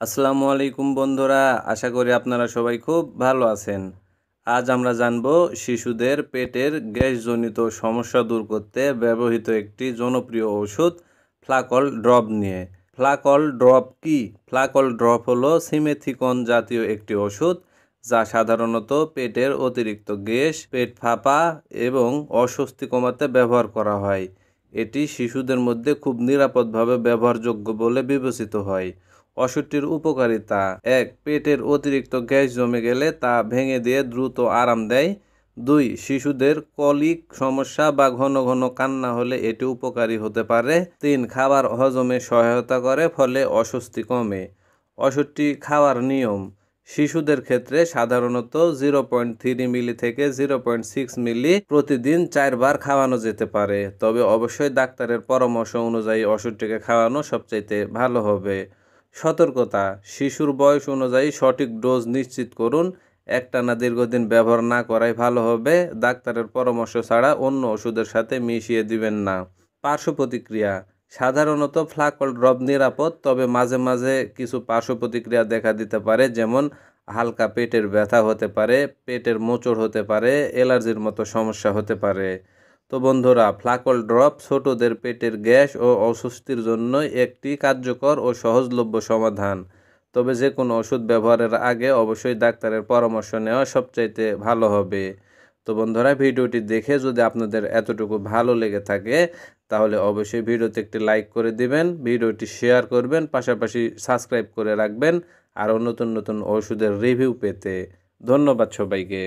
আসসালামু আলাইকুম বন্ধুরা, আশা করি আপনারা সবাই খুব ভালো আছেন। আজ আমরা জানব শিশুদের পেটের গ্যাসজনিত সমস্যা দূর করতে ব্যবহৃত একটি জনপ্রিয় ওষুধ ফ্লাকল ড্রপ নিয়ে। ফ্লাকল ড্রপ কি? ফ্লাকল ড্রপ হলো সিমেথিকন জাতীয় একটি ওষুধ যা সাধারণত পেটের অতিরিক্ত গ্যাস, পেট ফাঁপা এবং অস্বস্তি কমাতে ব্যবহার করা হয়। এটি শিশুদের মধ্যে খুব নিরাপদভাবে ব্যবহারযোগ্য বলে বিবেচিত হয়। ওষুধটির উপকারিতা: ১. পেটের অতিরিক্ত গ্যাস জমে গেলে তা ভেঙে দিয়ে দ্রুত আরাম দেয়। ২. শিশুদের কলিক সমস্যা বা ঘন ঘন কান্না হলে এটি উপকারী হতে পারে। ৩. খাবার হজমে সহায়তা করে, ফলে অস্বস্তি কমে। ওষুধটি খাওয়ার নিয়ম: শিশুদের ক্ষেত্রে সাধারণত 0.3 মিলি থেকে 0.6 মিলি প্রতিদিন 4 বার খাওয়ানো যেতে পারে, তবে অবশ্যই ডাক্তারের পরামর্শ অনুযায়ী ওষুধটিকে খাওয়ানো সবচাইতে ভালো হবে। সতর্কতা: শিশুর বয়স অনুযায়ী সঠিক ডোজ নিশ্চিত করুন। একটানা দীর্ঘদিন ব্যবহার না করাই ভালো হবে। ডাক্তারের পরামর্শ ছাড়া অন্য ওষুধের সাথে মিশিয়ে দিবেন না। পার্শ্ব প্রতিক্রিয়া: সাধারণত ফ্লাকল ড্রপ নিরাপদ, তবে মাঝে মাঝে কিছু পার্শ্ব প্রতিক্রিয়া দেখা দিতে পারে, যেমন হালকা পেটের ব্যথা হতে পারে, পেটের মোচড় হতে পারে, অ্যালার্জির মতো সমস্যা হতে পারে। তো বন্ধুরা, ফ্লাকল ড্রপ ছোটদের পেটের গ্যাস ও অস্বস্তির জন্য একটি কার্যকর ও সহজলভ্য সমাধান। তবে যে কোনো ওষুধ ব্যবহারের আগে অবশ্যই ডাক্তারের পরামর্শ নেওয়া সবচাইতে ভালো হবে। তো বন্ধুরা, ভিডিওটি দেখে যদি আপনাদের এতটুকু ভালো লেগে থাকে তাহলে অবশ্যই ভিডিওতে একটি লাইক করে দিবেন, ভিডিওটি শেয়ার করবেন, পাশাপাশি সাবস্ক্রাইব করে রাখবেন আরও নতুন নতুন ওষুধের রিভিউ পেতে। ধন্যবাদ সবাইকে।